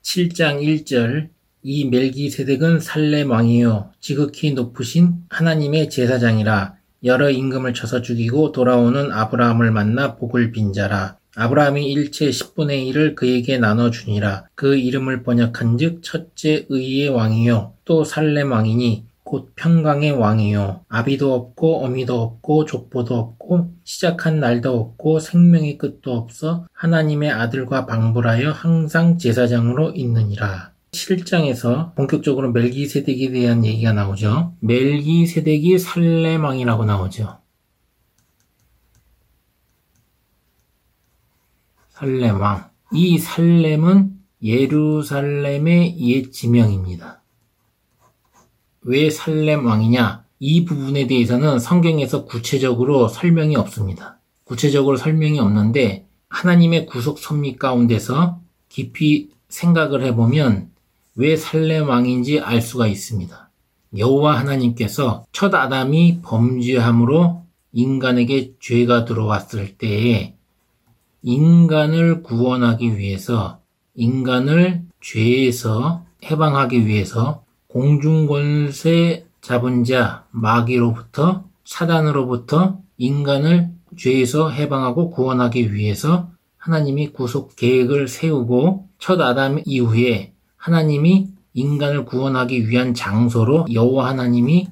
(7장 1절) 이 멜기세덱은 살렘 왕이요 지극히 높으신 하나님의 제사장이라. 여러 임금을 쳐서 죽이고 돌아오는 아브라함을 만나 복을 빈 자라. 아브라함이 일체 10분의 1을 그에게 나눠주니라. 그 이름을 번역한즉 첫째 의의 왕이요 또 살렘 왕이니 곧 평강의 왕이요 아비도 없고 어미도 없고 족보도 없고 시작한 날도 없고 생명의 끝도 없어 하나님의 아들과 방불하여 항상 제사장으로 있느니라. 7장에서 본격적으로 멜기세덱에 대한 얘기가 나오죠. 멜기세덱이 살렘 왕이라고 나오죠. 살렘 왕. 이 살렘은 예루살렘의 옛 지명입니다. 왜 살렘 왕이냐? 이 부분에 대해서는 성경에서 구체적으로 설명이 없습니다. 구체적으로 설명이 없는데 하나님의 구속 섭리 가운데서 깊이 생각을 해보면 왜 살렘 왕인지 알 수가 있습니다. 여호와 하나님께서 첫 아담이 범죄함으로 인간에게 죄가 들어왔을 때에 인간을 구원하기 위해서, 인간을 죄에서 해방하기 위해서 공중권세 잡은 자 마귀로부터, 사단으로부터 인간을 죄에서 해방하고 구원하기 위해서 하나님이 구속 계획을 세우고 첫 아담 이후에 하나님이 인간을 구원하기 위한 장소로 여호와 하나님이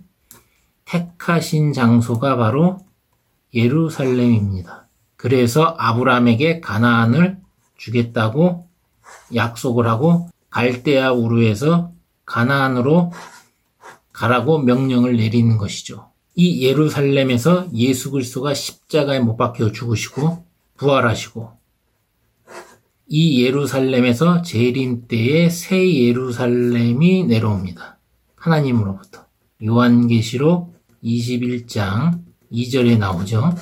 택하신 장소가 바로 예루살렘입니다. 그래서 아브라함에게 가나안을 주겠다고 약속을 하고 갈대아 우르에서 가나안으로 가라고 명령을 내리는 것이죠. 이 예루살렘에서 예수 그리스도가 십자가에 못 박혀 죽으시고 부활하시고 이 예루살렘에서 재림 때에 새 예루살렘이 내려옵니다. 하나님으로부터. 요한계시록 21장 2절에 나오죠.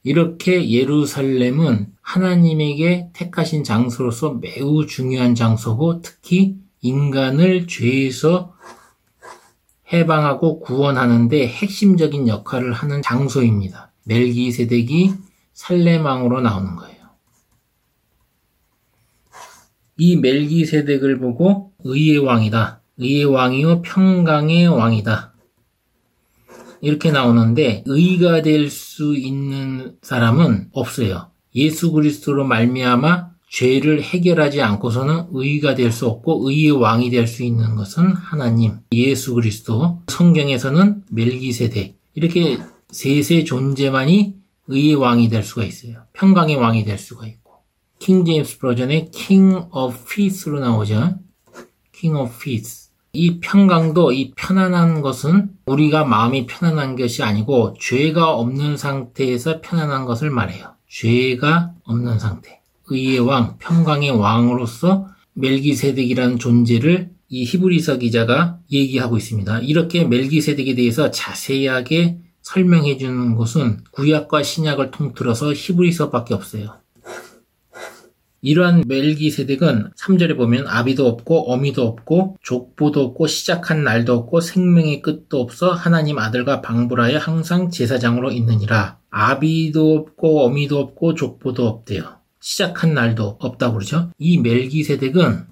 이렇게 예루살렘은 하나님에게 택하신 장소로서 매우 중요한 장소고 특히 인간을 죄에서 해방하고 구원하는 데 핵심적인 역할을 하는 장소입니다. 멜기세덱이 살렘 왕으로 나오는 거예요. 이 멜기세덱을 보고 의의 왕이다. 의의 왕이요 평강의 왕이다. 이렇게 나오는데 의가 될 수 있는 사람은 없어요. 예수 그리스도로 말미암아 죄를 해결하지 않고서는 의가 될 수 없고 의의 왕이 될 수 있는 것은 하나님, 예수 그리스도, 성경에서는 멜기세덱 이렇게 셋의 존재만이 의의 왕이 될 수가 있어요. 평강의 왕이 될 수가 있고 킹 제임스 버전의 King of Peace로 나오죠. King of Peace. 이 평강도 이 편안한 것은 우리가 마음이 편안한 것이 아니고 죄가 없는 상태에서 편안한 것을 말해요. 죄가 없는 상태. 의의 왕, 평강의 왕으로서 멜기세덱이라는 존재를 이 히브리서 기자가 얘기하고 있습니다. 이렇게 멜기세덱에 대해서 자세하게 설명해 주는 곳은 구약과 신약을 통틀어서 히브리서밖에 없어요. 이러한 멜기세덱은 3절에 보면 아비도 없고 어미도 없고 족보도 없고 시작한 날도 없고 생명의 끝도 없어 하나님 아들과 방불하여 항상 제사장으로 있느니라. 아비도 없고 어미도 없고 족보도 없대요. 시작한 날도 없다고 그러죠. 이 멜기세덱은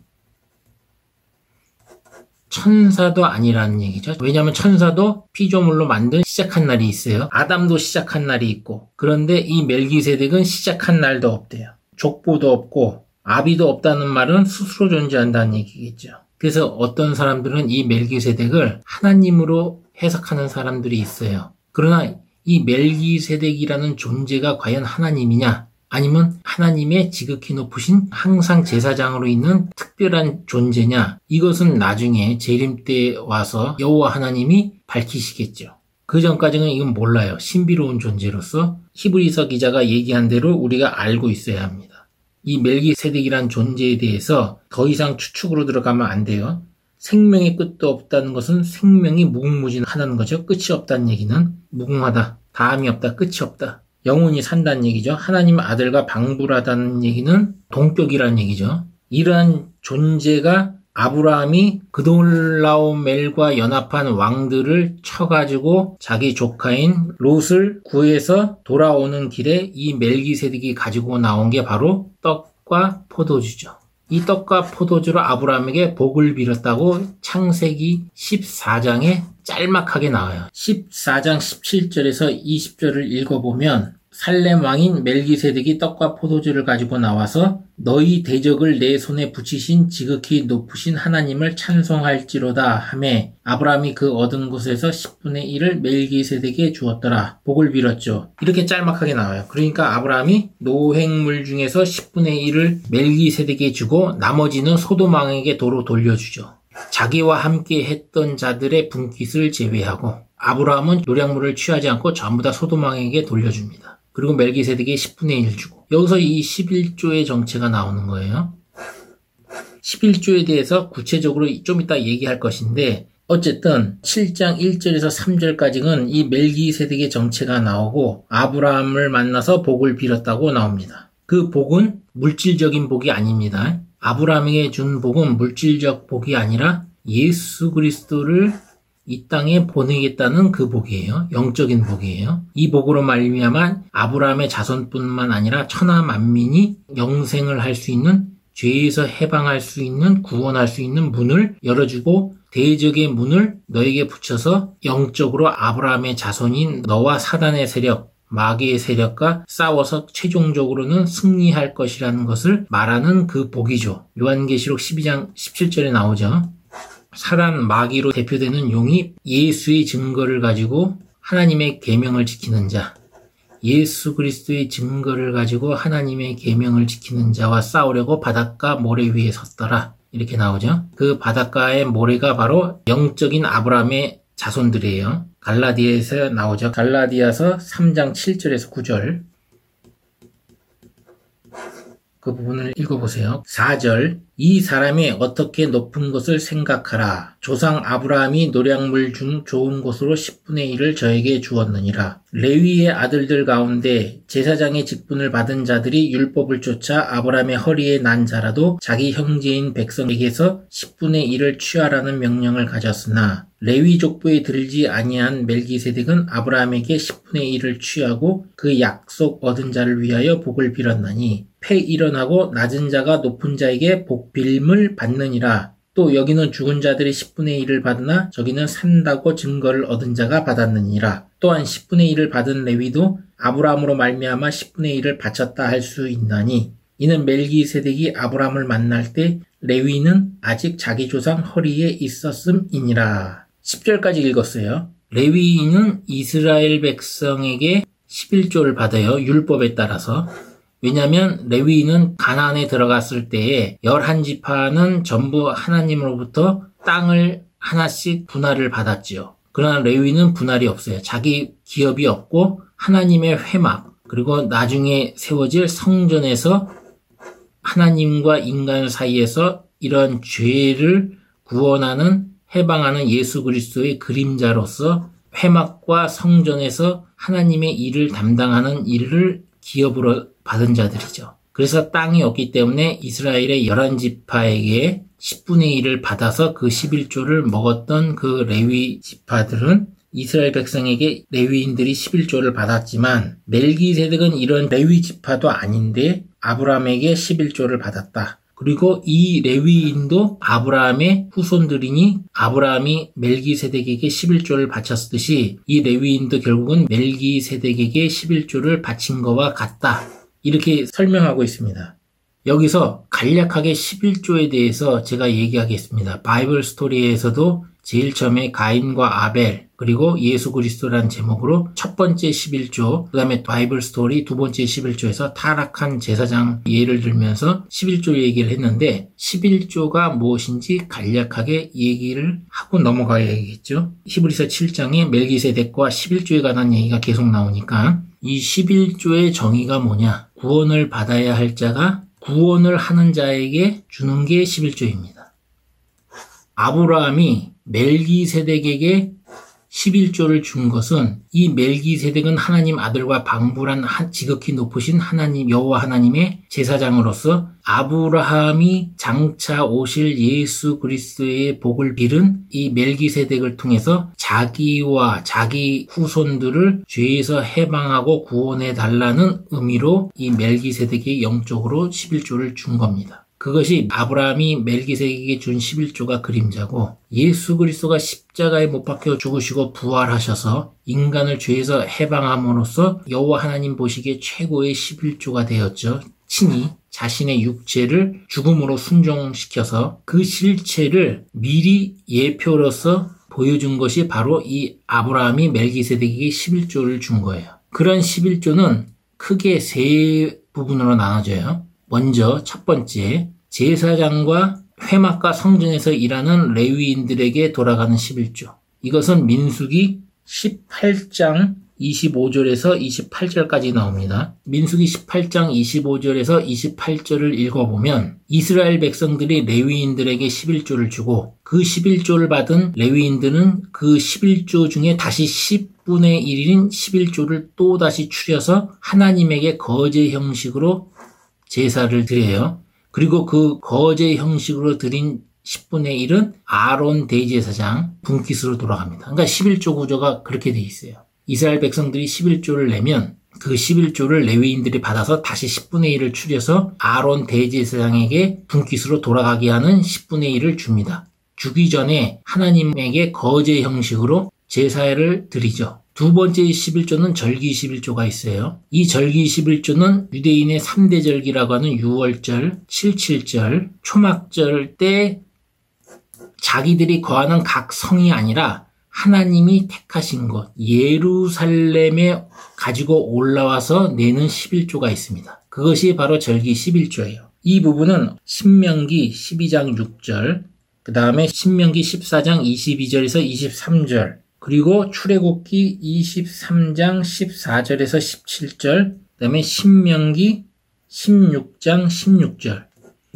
천사도 아니라는 얘기죠. 왜냐하면 천사도 피조물로 만든 시작한 날이 있어요. 아담도 시작한 날이 있고 그런데 이 멜기세덱은 시작한 날도 없대요. 족보도 없고 아비도 없다는 말은 스스로 존재한다는 얘기겠죠. 그래서 어떤 사람들은 이 멜기세덱을 하나님으로 해석하는 사람들이 있어요. 그러나 이 멜기세덱이라는 존재가 과연 하나님이냐? 아니면 하나님의 지극히 높으신 항상 제사장으로 있는 특별한 존재냐? 이것은 나중에 재림 때 와서 여호와 하나님이 밝히시겠죠. 그 전까지는 이건 몰라요. 신비로운 존재로서 히브리서 기자가 얘기한 대로 우리가 알고 있어야 합니다. 이 멜기세덱이란 존재에 대해서 더 이상 추측으로 들어가면 안 돼요. 생명의 끝도 없다는 것은 생명이 무궁무진하다는 거죠. 끝이 없다는 얘기는 무궁하다, 다함이 없다, 끝이 없다. 영원히 산다는 얘기죠. 하나님 아들과 방불하다는 얘기는 동격이라는 얘기죠. 이러한 존재가 아브라함이 그돌라오멜과 연합한 왕들을 쳐가지고 자기 조카인 롯을 구해서 돌아오는 길에 이 멜기세덱이 가지고 나온 게 바로 떡과 포도주죠. 이 떡과 포도주로 아브라함에게 복을 빌었다고 창세기 14장에 짤막하게 나와요. 14장 17절에서 20절을 읽어보면 살렘 왕인 멜기세덱이 떡과 포도주를 가지고 나와서 너희 대적을 내 손에 붙이신 지극히 높으신 하나님을 찬송할지로다 하매 아브라함이 그 얻은 곳에서 10분의 1을 멜기세덱에게 주었더라. 복을 빌었죠. 이렇게 짤막하게 나와요. 그러니까 아브라함이 노획물 중에서 10분의 1을 멜기세덱에게 주고 나머지는 소돔 왕에게 도로 돌려주죠. 자기와 함께 했던 자들의 분깃을 제외하고 아브라함은 노략물을 취하지 않고 전부 다 소돔 왕에게 돌려줍니다. 그리고 멜기세덱에게 10분의 1 주고 여기서 이 11조의 정체가 나오는 거예요. 11조에 대해서 구체적으로 좀 이따 얘기할 것인데 어쨌든 7장 1절에서 3절까지는 이 멜기세덱의 정체가 나오고 아브라함을 만나서 복을 빌었다고 나옵니다. 그 복은 물질적인 복이 아닙니다. 아브라함에게 준 복은 물질적 복이 아니라 예수 그리스도를 이 땅에 보내겠다는 그 복이에요. 영적인 복이에요. 이 복으로 말미암아 아브라함의 자손뿐만 아니라 천하 만민이 영생을 할 수 있는, 죄에서 해방할 수 있는, 구원할 수 있는 문을 열어주고 대적의 문을 너에게 붙여서 영적으로 아브라함의 자손인 너와 사단의 세력, 마귀의 세력과 싸워서 최종적으로는 승리할 것이라는 것을 말하는 그 복이죠. 요한계시록 12장 17절에 나오죠. 사단 마귀로 대표되는 용이 예수의 증거를 가지고 하나님의 계명을 지키는 자, 예수 그리스도의 증거를 가지고 하나님의 계명을 지키는 자와 싸우려고 바닷가 모래 위에 섰더라. 이렇게 나오죠. 그 바닷가의 모래가 바로 영적인 아브라함의 자손들이에요. 갈라디아에서 나오죠. 갈라디아서 3장 7절에서 9절. 그 부분을 읽어보세요. 4절. 이 사람이 어떻게 높은 것을 생각하라. 조상 아브라함이 노략물 중 좋은 곳으로 10분의 1을 저에게 주었느니라. 레위의 아들들 가운데 제사장의 직분을 받은 자들이 율법을 쫓아 아브라함의 허리에 난 자라도 자기 형제인 백성에게서 10분의 1을 취하라는 명령을 가졌으나 레위 족보에 들지 아니한 멜기세덱은 아브라함에게 10분의 1을 취하고 그 약속 얻은 자를 위하여 복을 빌었나니 패일어나고 낮은 자가 높은 자에게 복빌을 받느니라. 또 여기는 죽은 자들이 10분의 1을 받으나 저기는 산다고 증거를 얻은 자가 받았느니라. 또한 10분의 1을 받은 레위도 아브라함으로 말미암아 10분의 1을 바쳤다 할 수 있나니 이는 멜기세덱이 아브라함을 만날 때 레위는 아직 자기 조상 허리에 있었음이니라. 10절까지 읽었어요. 레위인은 이스라엘 백성에게 11조를 받아요. 율법에 따라서. 왜냐하면 레위인은 가나안에 들어갔을 때에 11지파는 전부 하나님으로부터 땅을 하나씩 분할을 받았지요. 그러나 레위인은 분할이 없어요. 자기 기업이 없고 하나님의 회막 그리고 나중에 세워질 성전에서 하나님과 인간 사이에서 이런 죄를 구원하는 해방하는 예수 그리스도의 그림자로서 회막과 성전에서 하나님의 일을 담당하는 일을 기업으로 받은 자들이죠. 그래서 땅이 없기 때문에 이스라엘의 11지파에게 10분의 1을 받아서 그 11조를 먹었던 그 레위 지파들은 이스라엘 백성에게 레위인들이 11조를 받았지만 멜기세덱은 이런 레위 지파도 아닌데 아브라함에게 11조를 받았다. 그리고 이 레위인도 아브라함의 후손들이니 아브라함이 멜기세덱에게 11조를 바쳤듯이 이 레위인도 결국은 멜기세덱에게 11조를 바친 것과 같다. 이렇게 설명하고 있습니다. 여기서 간략하게 11조에 대해서 제가 얘기하겠습니다. 바이블 스토리에서도 제일 처음에 가인과 아벨 그리고 예수 그리스도라는 제목으로 첫 번째 11조 그 다음에 바이블 스토리 두 번째 11조에서 타락한 제사장 예를 들면서 11조 얘기를 했는데 11조가 무엇인지 간략하게 얘기를 하고 넘어가야겠죠. 히브리서 7장에 멜기세덱과 11조에 관한 얘기가 계속 나오니까 이 11조의 정의가 뭐냐. 구원을 받아야 할 자가 구원을 하는 자에게 주는 게 11조입니다. 아브라함이 멜기세덱에게 11조를 준 것은 이 멜기세덱은 하나님 아들과 방불한 지극히 높으신 하나님 여호와 하나님의 제사장으로서 아브라함이 장차 오실 예수 그리스도의 복을 빌은 이 멜기세덱을 통해서 자기와 자기 후손들을 죄에서 해방하고 구원해 달라는 의미로 이 멜기세덱이 영적으로 11조를 준 겁니다. 그것이 아브라함이 멜기세덱에게 준 11조가 그림자고 예수 그리스도가 십자가에 못 박혀 죽으시고 부활하셔서 인간을 죄에서 해방함으로써 여호와 하나님 보시기에 최고의 11조가 되었죠. 친히 자신의 육체를 죽음으로 순종시켜서 그 실체를 미리 예표로서 보여준 것이 바로 이 아브라함이 멜기세덱에게 11조를 준 거예요. 그런 11조는 크게 세 부분으로 나눠져요. 먼저 첫 번째, 제사장과 회막과 성전에서 일하는 레위인들에게 돌아가는 11조. 이것은 민수기 18장 25절에서 28절까지 나옵니다. 민수기 18장 25절에서 28절을 읽어보면 이스라엘 백성들이 레위인들에게 11조를 주고 그 11조를 받은 레위인들은 그 11조 중에 다시 10분의 1인 11조를 또 다시 추려서 하나님에게 거제 형식으로 제사를 드려요. 그리고 그 거제 형식으로 드린 10분의 1은 아론 대제사장 분깃으로 돌아갑니다. 그러니까 11조 구조가 그렇게 돼 있어요. 이스라엘 백성들이 11조를 내면 그 11조를 레위인들이 받아서 다시 10분의 1을 추려서 아론 대제사장에게 분깃으로 돌아가게 하는 10분의 1을 줍니다. 주기 전에 하나님에게 거제 형식으로 제사를 드리죠. 두 번째 11조는 절기 11조가 있어요. 이 절기 11조는 유대인의 3대 절기라고 하는 6월절, 77절, 초막절 때 자기들이 거하는 각 성이 아니라 하나님이 택하신 곳 예루살렘에 가지고 올라와서 내는 11조가 있습니다. 그것이 바로 절기 11조예요. 이 부분은 신명기 12장 6절, 그 다음에 신명기 14장 22절에서 23절, 그리고 출애굽기 23장 14절에서 17절, 그 다음에 신명기 16장 16절.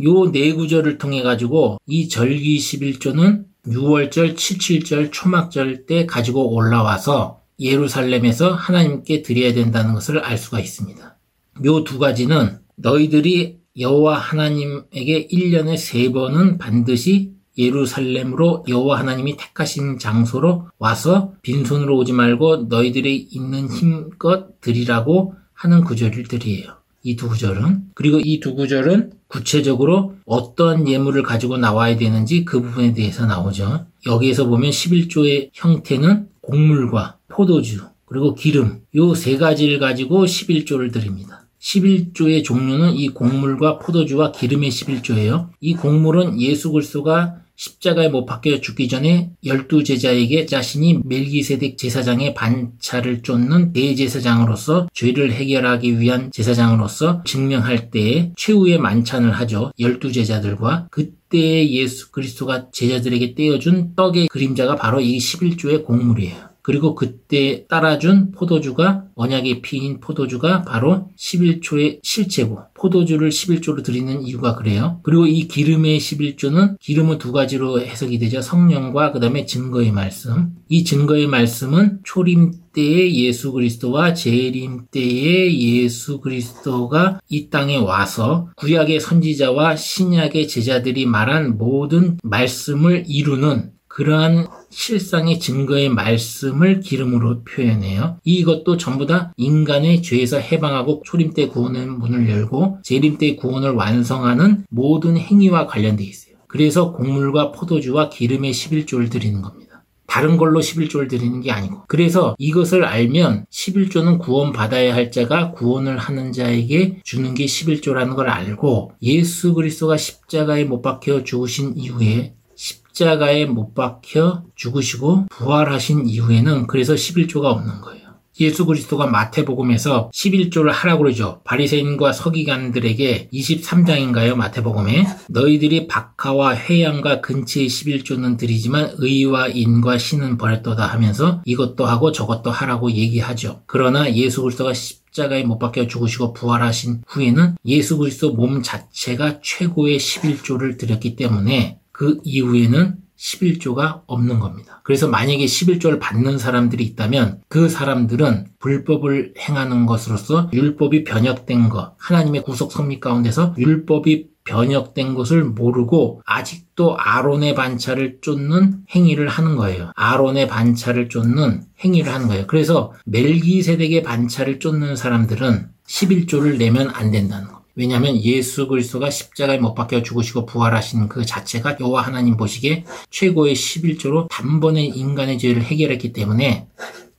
요 네 구절을 통해 가지고 이 절기 11조는 6월절, 77절, 초막절 때 가지고 올라와서 예루살렘에서 하나님께 드려야 된다는 것을 알 수가 있습니다. 요 두 가지는 너희들이 여호와 하나님에게 1년에 3번은 반드시 예루살렘으로 여호와 하나님이 택하신 장소로 와서 빈손으로 오지 말고 너희들이 있는 힘껏 드리라고 하는 구절들이에요. 이 두 구절은. 그리고 이 두 구절은 구체적으로 어떤 예물을 가지고 나와야 되는지 그 부분에 대해서 나오죠. 여기에서 보면 11조의 형태는 곡물과 포도주 그리고 기름 요 세 가지를 가지고 11조를 드립니다. 11조의 종류는 이 곡물과 포도주와 기름의 11조예요. 이 곡물은 예수 그리스도가 십자가에 못 박혀 죽기 전에 12제자에게 자신이 멜기세덱 제사장의 반차를 쫓는 대제사장으로서 죄를 해결하기 위한 제사장으로서 증명할 때에 최후의 만찬을 하죠. 12제자들과 그때 예수 그리스도가 제자들에게 떼어준 떡의 그림자가 바로 이 11조의 곡물이에요. 그리고 그때 따라준 포도주가 언약의 피인 포도주가 바로 11조의 실체고 포도주를 11조로 드리는 이유가 그래요. 그리고 이 기름의 11조는 기름은 두 가지로 해석이 되죠. 성령과 그 다음에 증거의 말씀. 이 증거의 말씀은 초림 때의 예수 그리스도와 재림 때의 예수 그리스도가 이 땅에 와서 구약의 선지자와 신약의 제자들이 말한 모든 말씀을 이루는 그러한 실상의 증거의 말씀을 기름으로 표현해요. 이것도 전부 다 인간의 죄에서 해방하고 초림 때 구원의 문을 열고 재림 때 구원을 완성하는 모든 행위와 관련되어 있어요. 그래서 곡물과 포도주와 기름의 11조를 드리는 겁니다. 다른 걸로 11조를 드리는 게 아니고. 그래서 이것을 알면 11조는 구원받아야 할 자가 구원을 하는 자에게 주는 게 11조라는 걸 알고 예수 그리스도가 십자가에 못 박혀 죽으신 이후에 십자가에 못 박혀 죽으시고 부활하신 이후에는 그래서 11조가 없는 거예요. 예수 그리스도가 마태복음에서 11조를 하라고 그러죠. 바리새인과 서기관들에게 23장인가요? 마태복음에 너희들이 박하와 회양과 근치의 11조는 드리지만 의와 인과 신은 버렸도다 하면서 이것도 하고 저것도 하라고 얘기하죠. 그러나 예수 그리스도가 십자가에 못 박혀 죽으시고 부활하신 후에는 예수 그리스도 몸 자체가 최고의 11조를 드렸기 때문에 그 이후에는 11조가 없는 겁니다. 그래서 만약에 11조를 받는 사람들이 있다면 그 사람들은 불법을 행하는 것으로서 율법이 변혁된 것, 하나님의 구속 섭리 가운데서 율법이 변혁된 것을 모르고 아직도 아론의 반차를 쫓는 행위를 하는 거예요. 아론의 반차를 쫓는 행위를 하는 거예요. 그래서 멜기세덱의 반차를 쫓는 사람들은 11조를 내면 안 된다는 겁니다. 왜냐하면 예수 그리스도가 십자가에 못 박혀 죽으시고 부활하신 그 자체가 여호와 하나님 보시기에 최고의 11조로 단번에 인간의 죄를 해결했기 때문에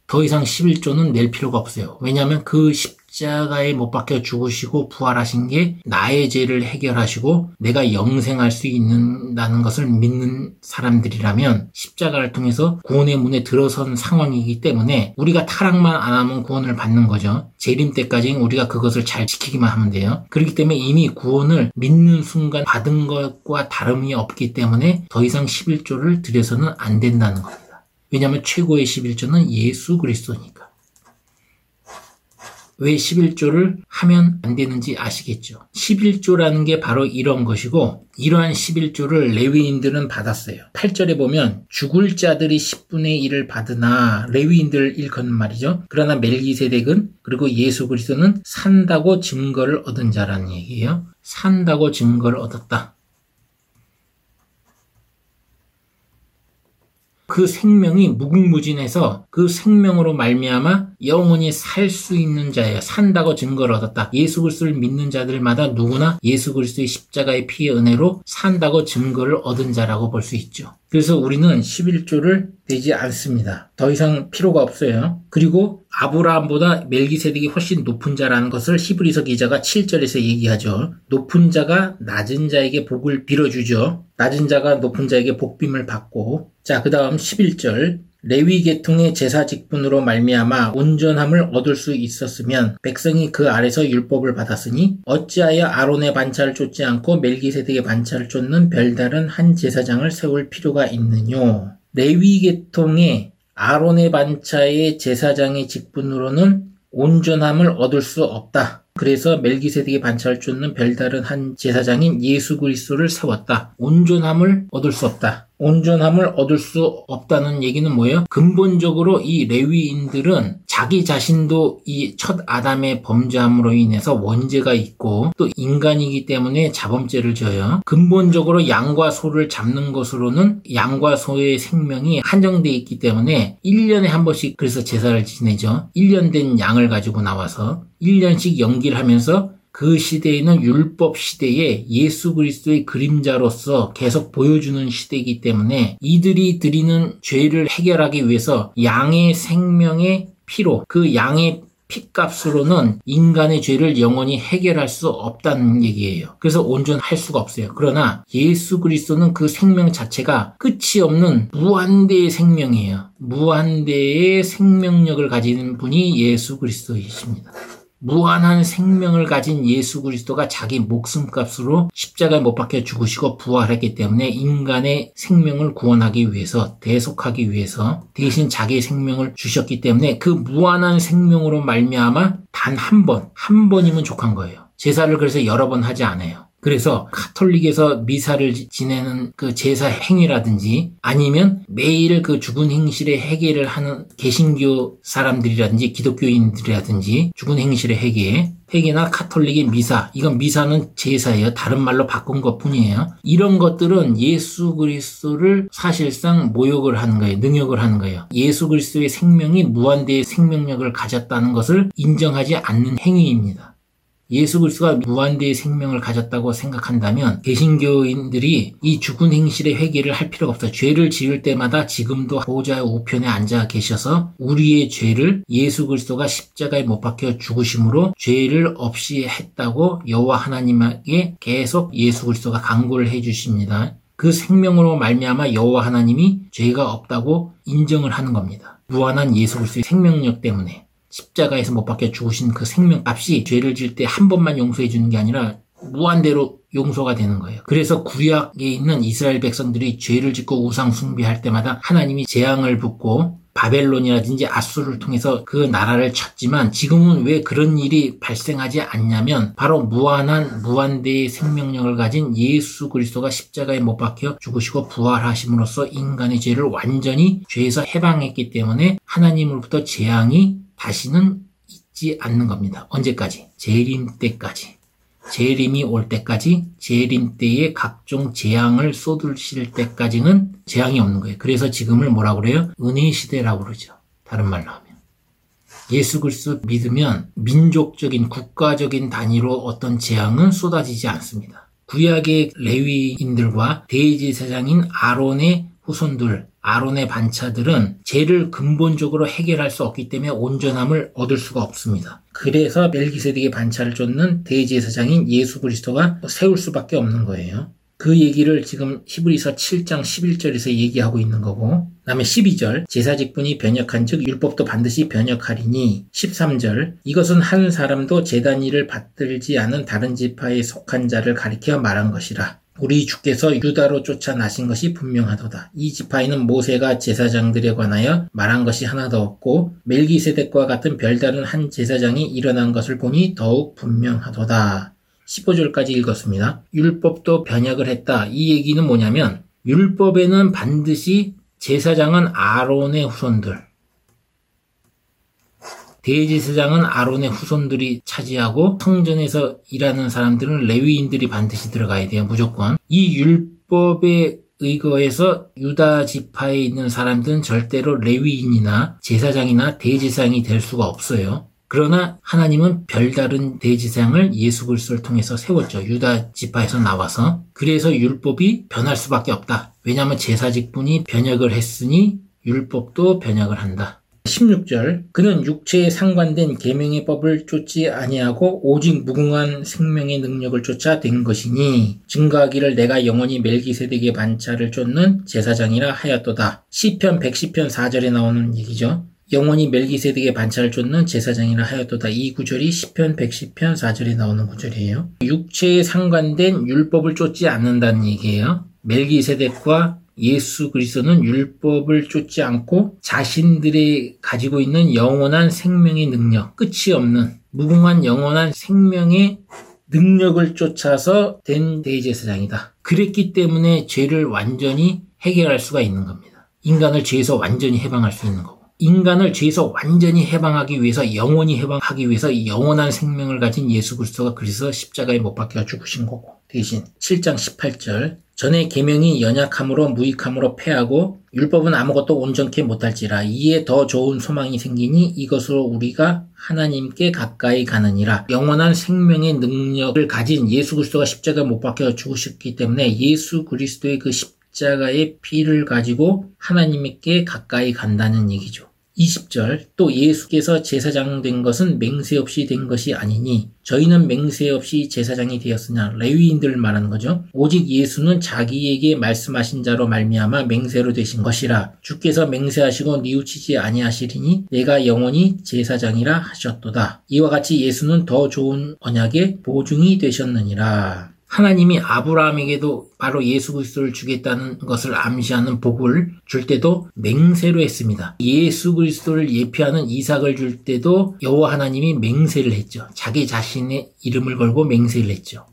더 이상 11조는 낼 필요가 없어요. 왜냐하면 그 십자가에 못 박혀 죽으시고 부활하신 게 나의 죄를 해결하시고 내가 영생할 수 있다는 것을 믿는 사람들이라면 십자가를 통해서 구원의 문에 들어선 상황이기 때문에 우리가 타락만 안 하면 구원을 받는 거죠. 재림 때까지 우리가 그것을 잘 지키기만 하면 돼요. 그렇기 때문에 이미 구원을 믿는 순간 받은 것과 다름이 없기 때문에 더 이상 11조를 드려서는 안 된다는 겁니다. 왜냐하면 최고의 11조는 예수 그리스도니까. 왜 11조를 하면 안 되는지 아시겠죠? 11조라는 게 바로 이런 것이고 이러한 11조를 레위인들은 받았어요. 8절에 보면 죽을 자들이 10분의 1을 받으나 레위인들을 일컫는 말이죠. 그러나 멜기세덱은 그리고 예수 그리스도는 산다고 증거를 얻은 자라는 얘기예요. 산다고 증거를 얻었다. 그 생명이 무궁무진해서 그 생명으로 말미암아 영원히 살 수 있는 자예요. 산다고 증거를 얻었다. 예수 그리스도를 믿는 자들마다 누구나 예수 그리스도의 십자가의 피의 은혜로 산다고 증거를 얻은 자라고 볼 수 있죠. 그래서 우리는 11조를 되지 않습니다. 더 이상 필요가 없어요. 그리고 아브라함보다 멜기세덱이 훨씬 높은 자라는 것을 히브리서 기자가 7절에서 얘기하죠. 높은 자가 낮은 자에게 복을 빌어주죠. 낮은 자가 높은 자에게 복빔을 받고. 자, 그 다음 11절. 레위 계통의 제사 직분으로 말미암아 온전함을 얻을 수 있었으면 백성이 그 아래서 율법을 받았으니 어찌하여 아론의 반차를 쫓지 않고 멜기세덱의 반차를 쫓는 별다른 한 제사장을 세울 필요가 있느뇨. 레위 계통의 아론의 반차의 제사장의 직분으로는 온전함을 얻을 수 없다. 그래서 멜기세덱의 반차를 쫓는 별다른 한 제사장인 예수 그리스도를 세웠다. 온전함을 얻을 수 없다. 온전함을 얻을 수 없다는 얘기는 뭐예요? 근본적으로 이 레위인들은 자기 자신도 이 첫 아담의 범죄함으로 인해서 원죄가 있고 또 인간이기 때문에 자범죄를 져요. 근본적으로 양과 소를 잡는 것으로는 양과 소의 생명이 한정되어 있기 때문에 1년에 한 번씩 그래서 제사를 지내죠. 1년 된 양을 가지고 나와서 1년씩 연기를 하면서 그 시대에는 율법 시대에 예수 그리스도의 그림자로서 계속 보여주는 시대이기 때문에 이들이 드리는 죄를 해결하기 위해서 양의 생명의 피로 그 양의 피값으로는 인간의 죄를 영원히 해결할 수 없다는 얘기예요. 그래서 온전할 수가 없어요. 그러나 예수 그리스도는 그 생명 자체가 끝이 없는 무한대의 생명이에요. 무한대의 생명력을 가지는 분이 예수 그리스도이십니다. 무한한 생명을 가진 예수 그리스도가 자기 목숨값으로 십자가에 못 박혀 죽으시고 부활했기 때문에 인간의 생명을 구원하기 위해서 대속하기 위해서 대신 자기의 생명을 주셨기 때문에 그 무한한 생명으로 말미암아 단 한 번이면 족한 거예요. 제사를 그래서 여러 번 하지 않아요. 그래서 카톨릭에서 미사를 지내는 그 제사 행위라든지 아니면 매일 그 죽은 행실의 회개를 하는 개신교 사람들이라든지 기독교인들이라든지 죽은 행실의 회개나 카톨릭의 미사, 이건 미사는 제사예요. 다른 말로 바꾼 것뿐이에요. 이런 것들은 예수 그리스도를 사실상 모욕을 하는 거예요. 능욕을 하는 거예요. 예수 그리스도의 생명이 무한대의 생명력을 가졌다는 것을 인정하지 않는 행위입니다. 예수 그리스도가 무한대의 생명을 가졌다고 생각한다면 개신교인들이 이 죽은 행실의 회개를 할 필요가 없어요. 죄를 지을 때마다 지금도 보좌의 우편에 앉아 계셔서 우리의 죄를 예수 그리스도가 십자가에 못 박혀 죽으심으로 죄를 없이 했다고 여호와 하나님에게 계속 예수 그리스도가 간구를 해주십니다. 그 생명으로 말미암아 여호와 하나님이 죄가 없다고 인정을 하는 겁니다. 무한한 예수 그리스도의 생명력 때문에. 십자가에서 못 박혀 죽으신 그 생명값이 죄를 지을 때 한 번만 용서해 주는 게 아니라 무한대로 용서가 되는 거예요. 그래서 구약에 있는 이스라엘 백성들이 죄를 짓고 우상 숭배할 때마다 하나님이 재앙을 붓고 바벨론이라든지 아수르를 통해서 그 나라를 쳤지만 지금은 왜 그런 일이 발생하지 않냐면 바로 무한대의 생명력을 가진 예수 그리스도가 십자가에 못 박혀 죽으시고 부활하심으로써 인간의 죄를 완전히 죄에서 해방했기 때문에 하나님으로부터 재앙이 다시는 있지 않는 겁니다. 언제까지? 재림 때까지. 재림이 올 때까지, 재림 때에 각종 재앙을 쏟으실 때까지는 재앙이 없는 거예요. 그래서 지금을 뭐라고 그래요? 은혜의 시대라고 그러죠. 다른 말로 하면. 예수 그리스도 믿으면 민족적인, 국가적인 단위로 어떤 재앙은 쏟아지지 않습니다. 구약의 레위인들과 대제사장인 아론의 후손들, 아론의 반차들은 죄를 근본적으로 해결할 수 없기 때문에 온전함을 얻을 수가 없습니다. 그래서 멜기세덱의 반차를 쫓는 대제사장인 예수 그리스도가 세울 수밖에 없는 거예요. 그 얘기를 지금 히브리서 7장 11절에서 얘기하고 있는 거고, 그 다음에 12절 제사직분이 변역한 즉 율법도 반드시 변역하리니, 13절 이것은 한 사람도 제단 일을 받들지 않은 다른 지파에 속한 자를 가리켜 말한 것이라. 우리 주께서 유다로 쫓아나신 것이 분명하도다. 이 지파에는 모세가 제사장들에 관하여 말한 것이 하나도 없고 멜기세덱과 같은 별다른 한 제사장이 일어난 것을 보니 더욱 분명하도다. 15절까지 읽었습니다. 율법도 변역을 했다. 이 얘기는 뭐냐면 율법에는 반드시 제사장은 아론의 후손들, 대제사장은 아론의 후손들이 차지하고 성전에서 일하는 사람들은 레위인들이 반드시 들어가야 돼요. 무조건. 이 율법에 의거해서 유다 지파에 있는 사람들은 절대로 레위인이나 제사장이나 대제사장이 될 수가 없어요. 그러나 하나님은 별다른 대제사장을 예수 그리스도를 통해서 세웠죠. 유다 지파에서 나와서. 그래서 율법이 변할 수밖에 없다. 왜냐하면 제사직분이 변역을 했으니 율법도 변역을 한다. 16절 그는 육체에 상관된 계명의 법을 쫓지 아니하고 오직 무궁한 생명의 능력을 쫓아 된 것이니 증거하기를 내가 영원히 멜기세덱의 반차를 쫓는 제사장이라 하였도다. 시편 110편 4절에 나오는 얘기죠. 영원히 멜기세덱의 반차를 쫓는 제사장이라 하였도다. 이 구절이 시편 110편 4절에 나오는 구절이에요. 육체에 상관된 율법을 쫓지 않는다는 얘기예요. 멜기세덱과 예수 그리스도는 율법을 쫓지 않고 자신들이 가지고 있는 영원한 생명의 능력, 끝이 없는 무궁한 영원한 생명의 능력을 쫓아서 된 대제사장이다. 그랬기 때문에 죄를 완전히 해결할 수가 있는 겁니다. 인간을 죄에서 완전히 해방할 수 있는 거고, 인간을 죄에서 완전히 해방하기 위해서, 영원히 해방하기 위해서 영원한 생명을 가진 예수 그리스도가 그래서 십자가에 못 박혀 죽으신 거고, 대신 7장 18절 전에 계명이 연약함으로 무익함으로 패하고 율법은 아무것도 온전케 못할지라. 이에 더 좋은 소망이 생기니 이것으로 우리가 하나님께 가까이 가느니라. 영원한 생명의 능력을 가진 예수 그리스도가 십자가에 못 박혀 죽으셨기 때문에 예수 그리스도의 그 십자가의 피를 가지고 하나님께 가까이 간다는 얘기죠. 20절 또 예수께서 제사장 된 것은 맹세 없이 된 것이 아니니 저희는 맹세 없이 제사장이 되었으나, 레위인들을 말하는 거죠. 오직 예수는 자기에게 말씀하신 자로 말미암아 맹세로 되신 것이라. 주께서 맹세하시고 뉘우치지 아니하시리니 내가 영원히 제사장이라 하셨도다. 이와 같이 예수는 더 좋은 언약의 보증이 되셨느니라. 하나님이 아브라함에게도 바로 예수 그리스도를 주겠다는 것을 암시하는 복을 줄 때도 맹세로 했습니다. 예수 그리스도를 예표하는 이삭을 줄 때도 여호와 하나님이 맹세를 했죠. 자기 자신의 이름을 걸고 맹세를 했죠.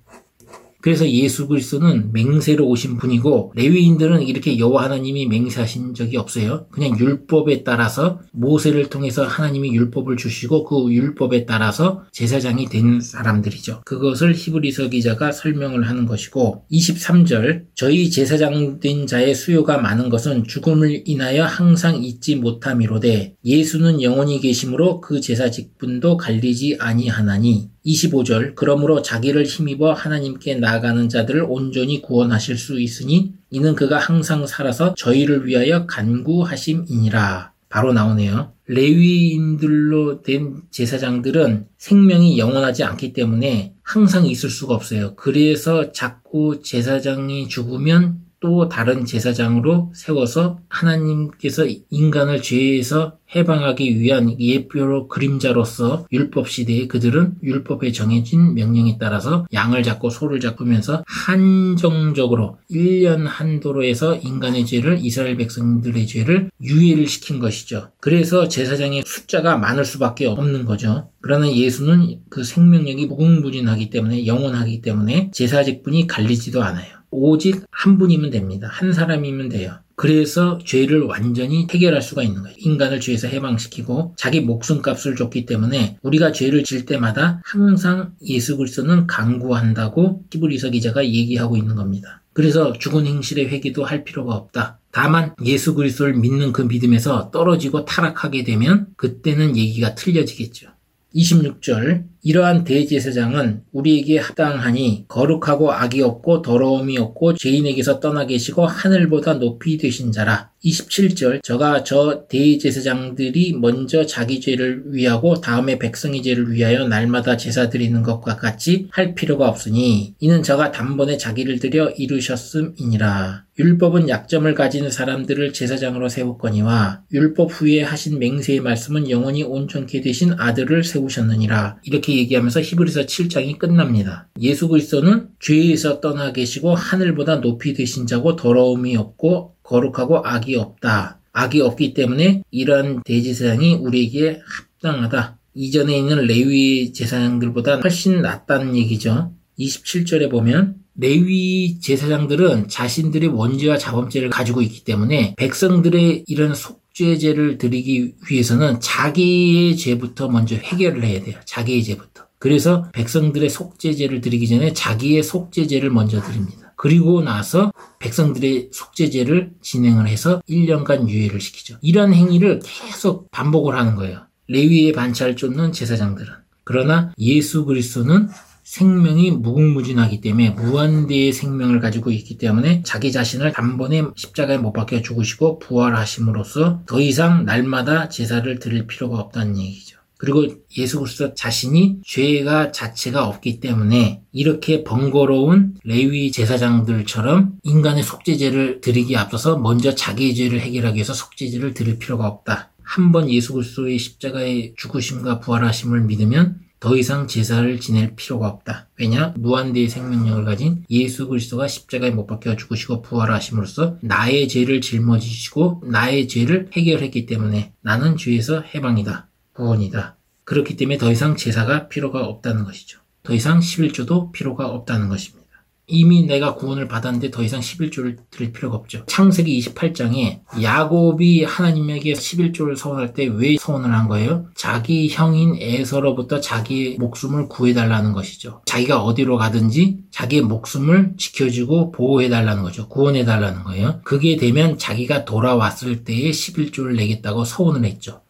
그래서 예수 그리스도는 맹세로 오신 분이고, 레위인들은 이렇게 여호와 하나님이 맹세하신 적이 없어요. 그냥 율법에 따라서 모세를 통해서 하나님이 율법을 주시고 그 율법에 따라서 제사장이 된 사람들이죠. 그것을 히브리서 기자가 설명을 하는 것이고, 23절 저희 제사장 된 자의 수요가 많은 것은 죽음을 인하여 항상 잊지 못함이로되 예수는 영원히 계심으로 그 제사 직분도 갈리지 아니하나니. 25절 그러므로 자기를 힘입어 하나님께 나아가는 자들을 온전히 구원하실 수 있으니 이는 그가 항상 살아서 저희를 위하여 간구하심이니라. 바로 나오네요. 레위인들로 된 제사장들은 생명이 영원하지 않기 때문에 항상 있을 수가 없어요. 그래서 자꾸 제사장이 죽으면 또 다른 제사장으로 세워서 하나님께서 인간을 죄에서 해방하기 위한 예표로 그림자로서 율법 시대에 그들은 율법에 정해진 명령에 따라서 양을 잡고 소를 잡으면서 한정적으로 1년 한도로 해서 인간의 죄를, 이스라엘 백성들의 죄를 유예를 시킨 것이죠. 그래서 제사장의 숫자가 많을 수밖에 없는 거죠. 그러나 예수는 그 생명력이 무궁무진하기 때문에, 영원하기 때문에 제사직분이 갈리지도 않아요. 오직 한 분이면 됩니다. 한 사람이면 돼요. 그래서 죄를 완전히 해결할 수가 있는 거예요. 인간을 죄에서 해방시키고 자기 목숨값을 줬기 때문에 우리가 죄를 질 때마다 항상 예수 그리스도는 강구한다고 히브리서 기자가 얘기하고 있는 겁니다. 그래서 죽은 행실의 회개도 할 필요가 없다. 다만 예수 그리스도를 믿는 그 믿음에서 떨어지고 타락하게 되면 그때는 얘기가 틀려지겠죠. 26절, 이러한 대제사장은 우리에게 합당하니 거룩하고 악이 없고 더러움이 없고 죄인에게서 떠나 계시고 하늘보다 높이 되신 자라. 27절, 저가 저 대제사장들이 먼저 자기 죄를 위하고 다음에 백성의 죄를 위하여 날마다 제사 드리는 것과 같이 할 필요가 없으니 이는 저가 단번에 자기를 들여 이루셨음이니라. 율법은 약점을 가진 사람들을 제사장으로 세웠거니와 율법 후에 하신 맹세의 말씀은 영원히 온전케 되신 아들을 세우셨느니라. 이렇게 얘기하면서 히브리서 7장이 끝납니다. 예수 그리스도는 죄에서 떠나 계시고 하늘보다 높이 되신 자고 더러움이 없고 거룩하고 악이 없다. 악이 없기 때문에 이러한 대제사장이 우리에게 합당하다. 이전에 있는 레위 제사장들보다 훨씬 낫다는 얘기죠. 27절에 보면 레위 제사장들은 자신들의 원죄와 자범죄를 가지고 있기 때문에 백성들의 이런 속죄제를 드리기 위해서는 자기의 죄부터 먼저 해결을 해야 돼요. 자기의 죄부터. 그래서 백성들의 속죄제를 드리기 전에 자기의 속죄제를 먼저 드립니다. 그리고 나서 백성들의 속죄제를 진행을 해서 1년간 유예를 시키죠. 이런 행위를 계속 반복을 하는 거예요. 레위의 반차를 쫓는 제사장들은. 그러나 예수 그리스도는 생명이 무궁무진하기 때문에 무한대의 생명을 가지고 있기 때문에 자기 자신을 단번에 십자가에 못 박혀 죽으시고 부활하심으로써 더 이상 날마다 제사를 드릴 필요가 없다는 얘기죠. 그리고 예수 그리스도 자신이 죄가 자체가 없기 때문에 이렇게 번거로운 레위 제사장들처럼 인간의 속죄제를 드리기에 앞서서 먼저 자기의 죄를 해결하기 위해서 속죄제를 드릴 필요가 없다. 한번 예수 그리스도의 십자가의 죽으심과 부활하심을 믿으면 더 이상 제사를 지낼 필요가 없다. 왜냐? 무한대의 생명력을 가진 예수 그리스도가 십자가에 못 박혀 죽으시고 부활하심으로써 나의 죄를 짊어지시고 나의 죄를 해결했기 때문에 나는 죄에서 해방이다. 구원이다. 그렇기 때문에 더 이상 제사가 필요가 없다는 것이죠. 더 이상 11조도 필요가 없다는 것입니다. 이미 내가 구원을 받았는데 더 이상 11조를 드릴 필요가 없죠. 창세기 28장에 야곱이 하나님에게 11조를 서원할 때 왜 서원을 한 거예요? 자기 형인 에서로부터 자기의 목숨을 구해달라는 것이죠. 자기가 어디로 가든지 자기의 목숨을 지켜주고 보호해달라는 거죠. 구원해달라는 거예요. 그게 되면 자기가 돌아왔을 때에 11조를 내겠다고 서원을 했죠.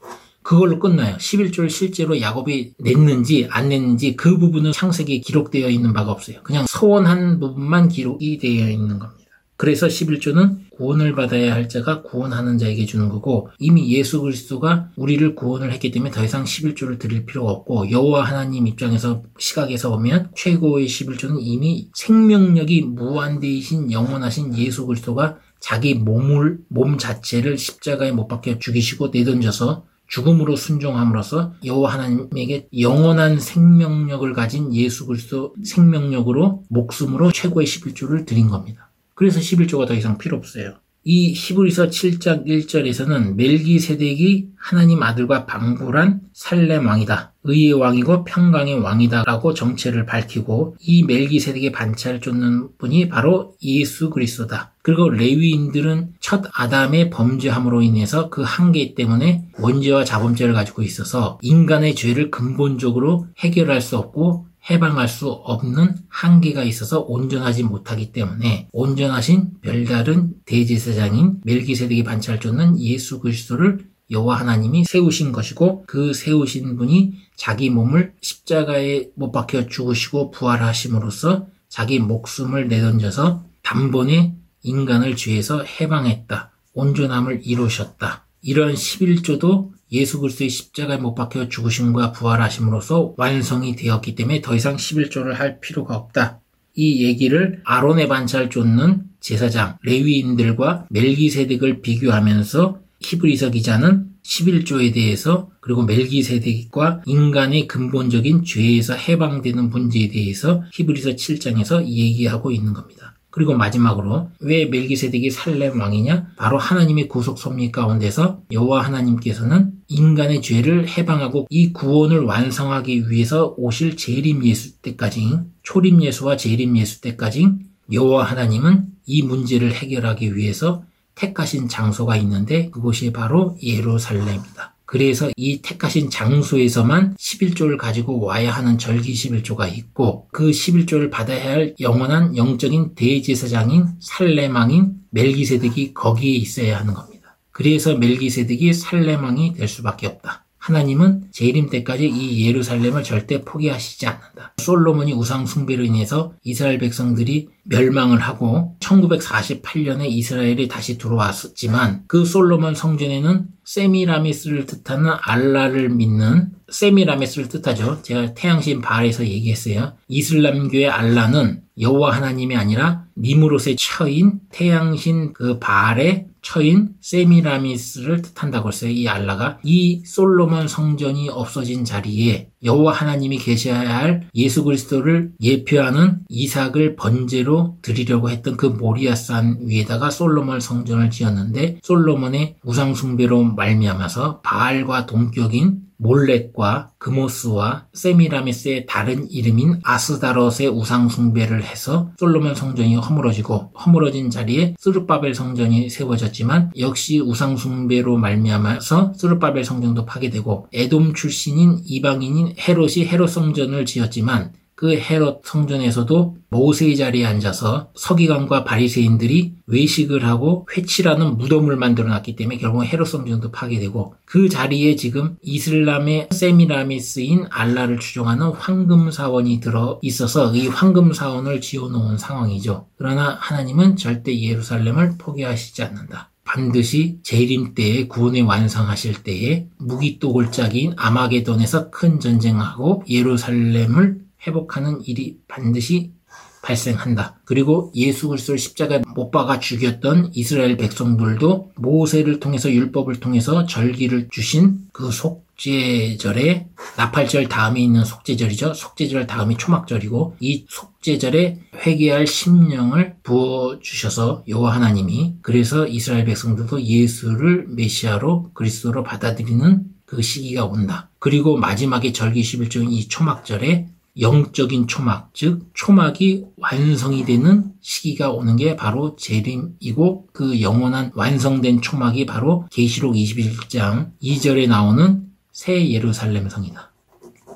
그걸로 끝나요. 11조를 실제로 야곱이 냈는지 안 냈는지 그 부분은 창세기에 기록되어 있는 바가 없어요. 그냥 서원한 부분만 기록이 되어 있는 겁니다. 그래서 11조는 구원을 받아야 할 자가 구원하는 자에게 주는 거고 이미 예수 그리스도가 우리를 구원을 했기 때문에 더 이상 11조를 드릴 필요가 없고 여호와 하나님 입장에서 시각에서 보면 최고의 11조는 이미 생명력이 무한대이신 영원하신 예수 그리스도가 자기 몸 자체를 십자가에 못 박혀 죽이시고 내던져서 죽음으로 순종함으로써 여호와 하나님에게 영원한 생명력을 가진 예수 그리스도 생명력으로 목숨으로 최고의 11조를 드린 겁니다. 그래서 11조가 더 이상 필요 없어요. 이 히브리서 7장 1절에서는 멜기세덱이 하나님 아들과 방불한 살렘 왕이다. 의의 왕이고 평강의 왕이다 라고 정체를 밝히고 이 멜기세덱의 반차를 쫓는 분이 바로 예수 그리스도다. 그리고 레위인들은 첫 아담의 범죄함으로 인해서 그 한계 때문에 원죄와 자범죄를 가지고 있어서 인간의 죄를 근본적으로 해결할 수 없고 해방할 수 없는 한계가 있어서 온전하지 못하기 때문에 온전하신 별다른 대제사장인 멜기세덱의 반차를 쫓는 예수 그리스도를 여호와 하나님이 세우신 것이고 그 세우신 분이 자기 몸을 십자가에 못 박혀 죽으시고 부활하심으로써 자기 목숨을 내던져서 단번에 인간을 죄에서 해방했다. 온전함을 이루셨다. 이런 11조도 예수 그리스도의 십자가에 못 박혀 죽으심과 부활하심으로써 완성이 되었기 때문에 더 이상 11조를 할 필요가 없다. 이 얘기를 아론의 반차를 쫓는 제사장, 레위인들과 멜기세덱을 비교하면서 히브리서 기자는 11조에 대해서 그리고 멜기세덱과 인간의 근본적인 죄에서 해방되는 문제에 대해서 히브리서 7장에서 얘기하고 있는 겁니다. 그리고 마지막으로 왜 멜기세덱이 살렘 왕이냐? 바로 하나님의 구속 섭리 가운데서 여호와 하나님께서는 인간의 죄를 해방하고 이 구원을 완성하기 위해서 오실 재림 예수 때까지, 초림 예수와 재림 예수 때까지 여호와 하나님은 이 문제를 해결하기 위해서 택하신 장소가 있는데 그곳이 바로 예루살렘이다. 그래서 이 택하신 장소에서만 11조를 가지고 와야 하는 절기 11조가 있고 그 11조를 받아야 할 영원한 영적인 대제사장인 살렘 왕인 멜기세덱이 거기에 있어야 하는 겁니다. 그래서 멜기세덱이 살렘 왕이 될 수밖에 없다. 하나님은 재림 때까지 이 예루살렘을 절대 포기하시지 않는다. 솔로몬이 우상 숭배로 인해서 이스라엘 백성들이 멸망을 하고 1948년에 이스라엘이 다시 들어왔었지만 그 솔로몬 성전에는 세미라미스를 뜻하는 알라를 믿는 세미라미스를 뜻하죠. 제가 태양신 바알에서 얘기했어요. 이슬람교의 알라는 여호와 하나님이 아니라 니무롯의 처인 태양신 그 바알의 처인 세미라미스를 뜻한다고 했어요. 이 알라가 이 솔로몬 성전이 없어진 자리에 여호와 하나님이 계셔야 할 예수 그리스도를 예표하는 이삭을 번제로 드리려고 했던 그 모리아산 위에다가 솔로몬 성전을 지었는데 솔로몬의 우상 숭배로 말미암아서 바알과 동격인 몰렉과 그모스와 세미라미스의 다른 이름인 아스다롯의 우상 숭배를 해서 솔로몬 성전이 허물어지고 허물어진 자리에 스룹바벨 성전이 세워졌지만 역시 우상 숭배로 말미암아서 스룹바벨 성전도 파괴되고 에돔 출신인 이방인인 헤롯이 헤롯 성전을 지었지만 그 헤롯 성전에서도 모세의 자리에 앉아서 서기관과 바리새인들이 외식을 하고 회치라는 무덤을 만들어놨기 때문에 결국 헤롯 성전도 파괴되고 그 자리에 지금 이슬람의 세미라미스인 알라를 추종하는 황금사원이 들어있어서 이 황금사원을 지어놓은 상황이죠. 그러나 하나님은 절대 예루살렘을 포기하시지 않는다. 반드시 재림 때에 구원을 완성하실 때에 무기또골짜기인 아마게돈에서 큰 전쟁하고 예루살렘을 회복하는 일이 반드시 발생한다. 그리고 예수 그리스도를 십자가에 못 박아 죽였던 이스라엘 백성들도 모세를 통해서 율법을 통해서 절기를 주신 그 속죄절에 나팔절 다음에 있는 속죄절이죠. 속죄절 다음이 초막절이고 이 속죄절에 회개할 심령을 부어주셔서 여호와 하나님이 그래서 이스라엘 백성들도 예수를 메시아로 그리스도로 받아들이는 그 시기가 온다. 그리고 마지막에 절기 11조인 이 초막절에 영적인 초막, 즉 초막이 완성이 되는 시기가 오는 게 바로 재림이고 그 영원한 완성된 초막이 바로 계시록 21장 2절에 나오는 새 예루살렘 성이다.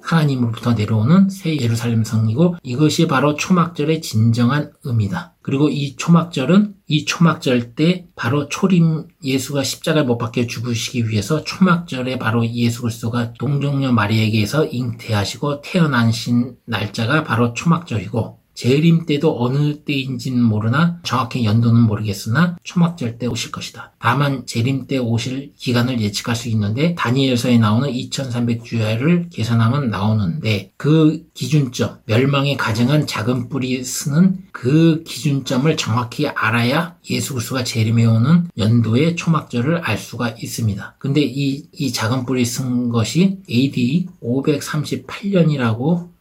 하나님으로부터 내려오는 새 예루살렘 성이고 이것이 바로 초막절의 진정한 의미다. 그리고 이 초막절은 이 초막절 때 바로 초림 예수가 십자가에 못 박혀 죽으시기 위해서 초막절에 바로 예수 그리스도가 동정녀 마리아에게서 잉태하시고 태어나신 날짜가 바로 초막절이고 재림 때도 어느 때인지는 모르나 정확히 연도는 모르겠으나 초막절 때 오실 것이다. 다만 재림 때 오실 기간을 예측할 수 있는데 다니엘서에 나오는 2300주야를 계산하면 나오는데 그 기준점, 멸망에 가증한 작은 뿌리 쓰는 그 기준점을 정확히 알아야 예수 그리스도가 재림에 오는 연도의 초막절을 알 수가 있습니다. 근데 이 작은 뿌리 쓴 것이 AD 538년이라고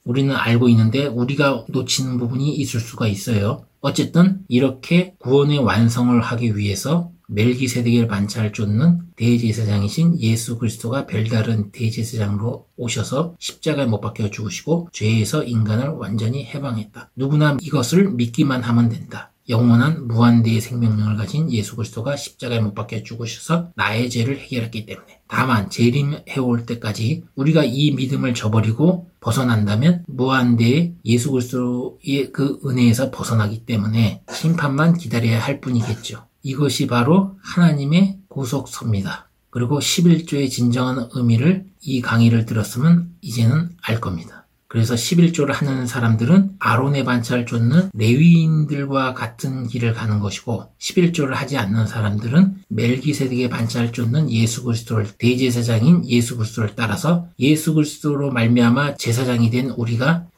우리는 알고 있는데 우리가 놓치는 부분이 있을 수가 있어요. 어쨌든 이렇게 구원의 완성을 하기 위해서 멜기세덱의 반차를 쫓는 대제사장이신 예수 그리스도가 별다른 대제사장으로 오셔서 십자가에 못 박혀 죽으시고 죄에서 인간을 완전히 해방했다. 누구나 이것을 믿기만 하면 된다. 영원한 무한대의 생명력을 가진 예수 그리스도가 십자가에 못 박혀 죽으셔서 나의 죄를 해결했기 때문에 다만 재림해 올 때까지 우리가 이 믿음을 저버리고 벗어난다면 무한대의 예수 그리스도의 그 은혜에서 벗어나기 때문에 심판만 기다려야 할 뿐이겠죠. 이것이 바로 하나님의 구속섭니다. 그리고 11조의 진정한 의미를 이 강의를 들었으면 이제는 알 겁니다. 그래서 11조를 하는 사람들은 아론의 반차를 쫓는 레위인들과 같은 길을 가는 것이고 11조를 하지 않는 사람들은 멜기세덱의 반차를 쫓는 예수 그리스도를 대제사장인 예수 그리스도를 따라서 예수 그리스도로 말미암아 제사장이 된 우리가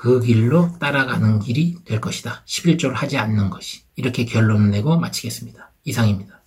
그 길로 따라가는 길이 될 것이다. 11조를 하지 않는 것이. 이렇게 결론을 내고 마치겠습니다. 이상입니다.